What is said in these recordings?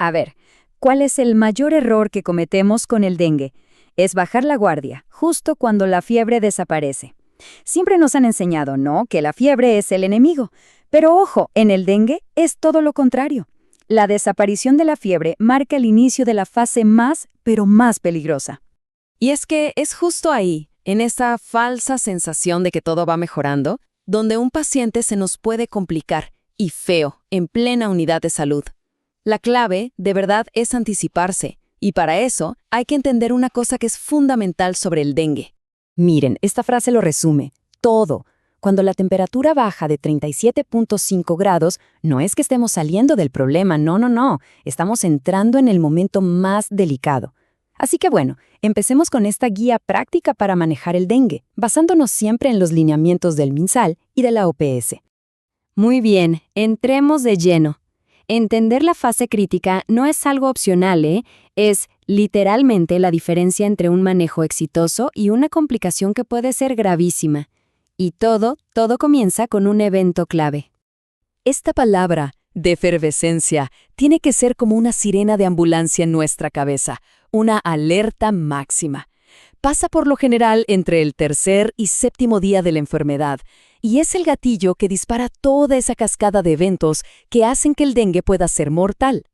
A ver, ¿cuál es el mayor error que cometemos con el dengue? Es bajar la guardia, justo cuando la fiebre desaparece. Siempre nos han enseñado, ¿no?, que la fiebre es el enemigo. Pero ojo, en el dengue es todo lo contrario. La desaparición de la fiebre marca el inicio de la fase más, pero más peligrosa. Y es que es justo ahí, en esa falsa sensación de que todo va mejorando, donde un paciente se nos puede complicar, y feo, en plena unidad de salud. La clave, de verdad, es anticiparse, y para eso hay que entender una cosa que es fundamental sobre el dengue. Miren, esta frase lo resume. Todo. Cuando la temperatura baja de 37.5 grados, no es que estemos saliendo del problema, no. Estamos entrando en el momento más delicado. Así que bueno, empecemos con esta guía práctica para manejar el dengue, basándonos siempre en los lineamientos del MinSal y de la OPS. Muy bien, entremos de lleno. Entender la fase crítica no es algo opcional, es literalmente la diferencia entre un manejo exitoso y una complicación que puede ser gravísima. Y todo comienza con un evento clave. Esta palabra, defervescencia, tiene que ser como una sirena de ambulancia en nuestra cabeza, una alerta máxima. Pasa por lo general entre el tercer y séptimo día de la enfermedad, y es el gatillo que dispara toda esa cascada de eventos que hacen que el dengue pueda ser mortal.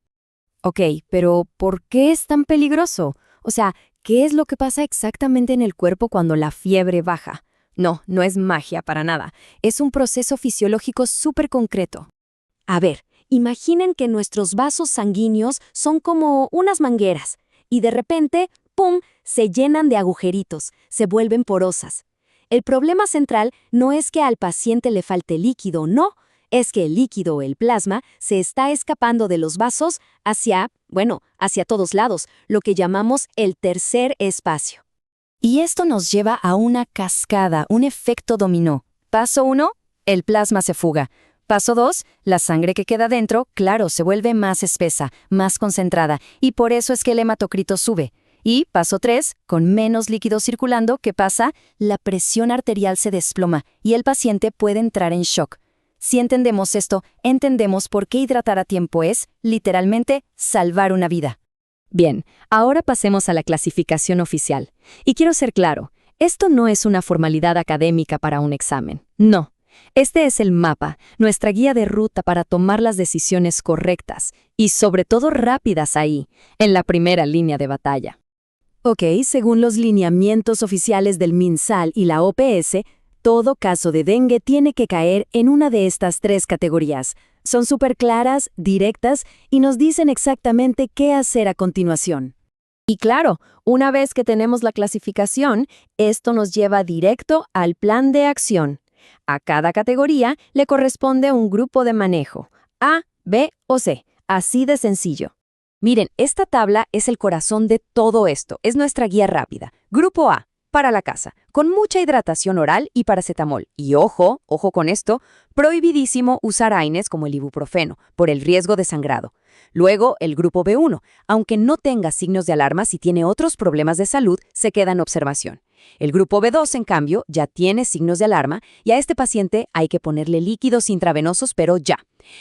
Ok, pero ¿por qué es tan peligroso? O sea, ¿qué es lo que pasa exactamente en el cuerpo cuando la fiebre baja? No es magia para nada. Es un proceso fisiológico súper concreto. A ver, imaginen que nuestros vasos sanguíneos son como unas mangueras y de repente, ¡pum!, se llenan de agujeritos, se vuelven porosas. El problema central no es que al paciente le falte líquido, no. Es que el líquido o el plasma se está escapando de los vasos hacia todos lados, lo que llamamos el tercer espacio. Y esto nos lleva a una cascada, un efecto dominó. Paso 1, el plasma se fuga. Paso 2, la sangre que queda dentro, claro, se vuelve más espesa, más concentrada, y por eso es que el hematocrito sube. Y paso 3, con menos líquido circulando, ¿qué pasa? La presión arterial se desploma y el paciente puede entrar en shock. Si entendemos esto, entendemos por qué hidratar a tiempo es, literalmente, salvar una vida. Bien, ahora pasemos a la clasificación oficial. Y quiero ser claro, esto no es una formalidad académica para un examen. No. Este es el mapa, nuestra guía de ruta para tomar las decisiones correctas y sobre todo rápidas ahí, en la primera línea de batalla. Ok, según los lineamientos oficiales del MinSal y la OPS, todo caso de dengue tiene que caer en una de estas 3 categorías. Son súper claras, directas y nos dicen exactamente qué hacer a continuación. Y claro, una vez que tenemos la clasificación, esto nos lleva directo al plan de acción. A cada categoría le corresponde un grupo de manejo, A, B o C, así de sencillo. Miren, esta tabla es el corazón de todo esto, es nuestra guía rápida. Grupo A, para la casa, con mucha hidratación oral y paracetamol. Y ojo con esto, prohibidísimo usar AINES como el ibuprofeno, por el riesgo de sangrado. Luego, el grupo B1, aunque no tenga signos de alarma, si tiene otros problemas de salud, se queda en observación. El grupo B2, en cambio, ya tiene signos de alarma y a este paciente hay que ponerle líquidos intravenosos, pero ya.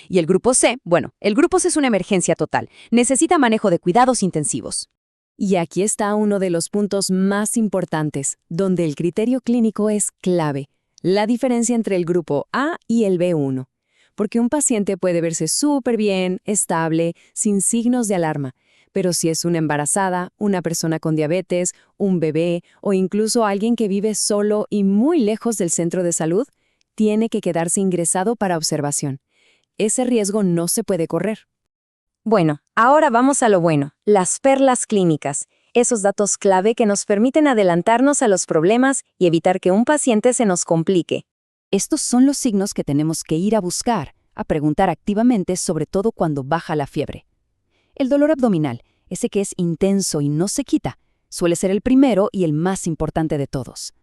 Y el grupo C, el grupo C es una emergencia total. Necesita manejo de cuidados intensivos. Y aquí está uno de los puntos más importantes, donde el criterio clínico es clave, la diferencia entre el grupo A y el B1. Porque un paciente puede verse súper bien, estable, sin signos de alarma, pero si es una embarazada, una persona con diabetes, un bebé o incluso alguien que vive solo y muy lejos del centro de salud, tiene que quedarse ingresado para observación. Ese riesgo no se puede correr. Bueno, ahora vamos a lo bueno, las perlas clínicas, esos datos clave que nos permiten adelantarnos a los problemas y evitar que un paciente se nos complique. Estos son los signos que tenemos que ir a buscar, a preguntar activamente, sobre todo cuando baja la fiebre. El dolor abdominal, ese que es intenso y no se quita, suele ser el primero y el más importante de todos.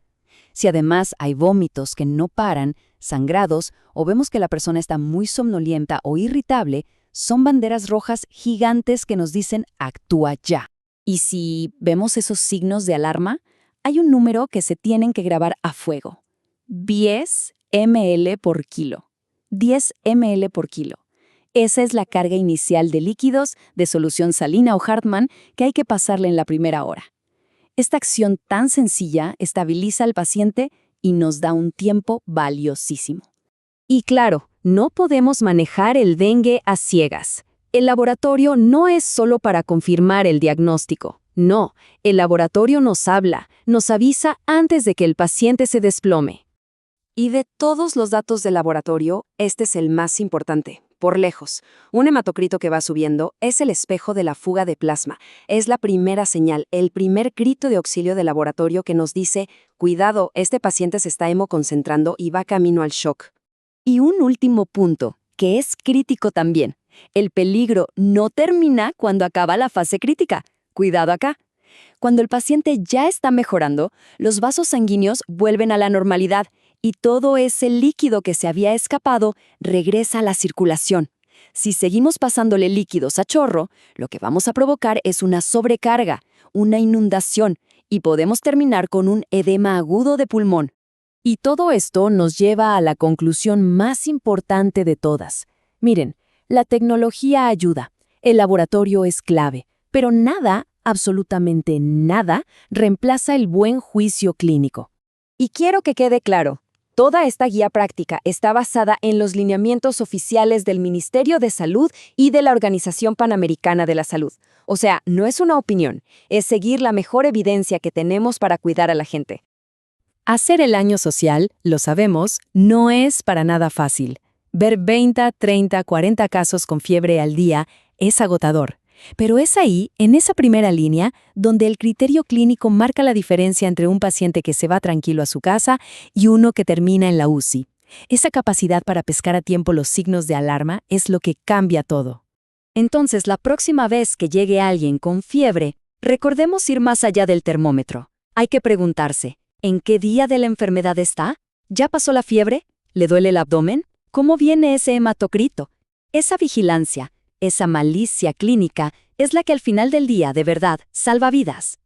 Si además hay vómitos que no paran, sangrados o vemos que la persona está muy somnolienta o irritable, son banderas rojas gigantes que nos dicen actúa ya. Y si vemos esos signos de alarma, hay un número que se tienen que grabar a fuego. 10 ml por kilo. 10 ml por kilo. Esa es la carga inicial de líquidos, de solución salina o Hartmann que hay que pasarle en la primera hora. Esta acción tan sencilla estabiliza al paciente y nos da un tiempo valiosísimo. Y claro, no podemos manejar el dengue a ciegas. El laboratorio no es solo para confirmar el diagnóstico. No, el laboratorio nos habla, nos avisa antes de que el paciente se desplome. Y de todos los datos del laboratorio, este es el más importante, por lejos. Un hematocrito que va subiendo es el espejo de la fuga de plasma. Es la primera señal, el primer grito de auxilio del laboratorio que nos dice, cuidado, este paciente se está hemoconcentrando y va camino al shock. Y un último punto, que es crítico también. El peligro no termina cuando acaba la fase crítica. Cuidado acá. Cuando el paciente ya está mejorando, los vasos sanguíneos vuelven a la normalidad y todo ese líquido que se había escapado regresa a la circulación. Si seguimos pasándole líquidos a chorro, lo que vamos a provocar es una sobrecarga, una inundación, y podemos terminar con un edema agudo de pulmón. Y todo esto nos lleva a la conclusión más importante de todas. Miren, la tecnología ayuda, el laboratorio es clave, pero nada, absolutamente nada, reemplaza el buen juicio clínico. Y quiero que quede claro, toda esta guía práctica está basada en los lineamientos oficiales del Ministerio de Salud y de la Organización Panamericana de la Salud. O sea, no es una opinión, es seguir la mejor evidencia que tenemos para cuidar a la gente. Hacer el año social, lo sabemos, no es para nada fácil. Ver 20, 30, 40 casos con fiebre al día es agotador. Pero es ahí, en esa primera línea, donde el criterio clínico marca la diferencia entre un paciente que se va tranquilo a su casa y uno que termina en la UCI. Esa capacidad para pescar a tiempo los signos de alarma es lo que cambia todo. Entonces, la próxima vez que llegue alguien con fiebre, recordemos ir más allá del termómetro. Hay que preguntarse, ¿en qué día de la enfermedad está? ¿Ya pasó la fiebre? ¿Le duele el abdomen? ¿Cómo viene ese hematocrito? Esa vigilancia, esa malicia clínica, es la que al final del día, de verdad, salva vidas.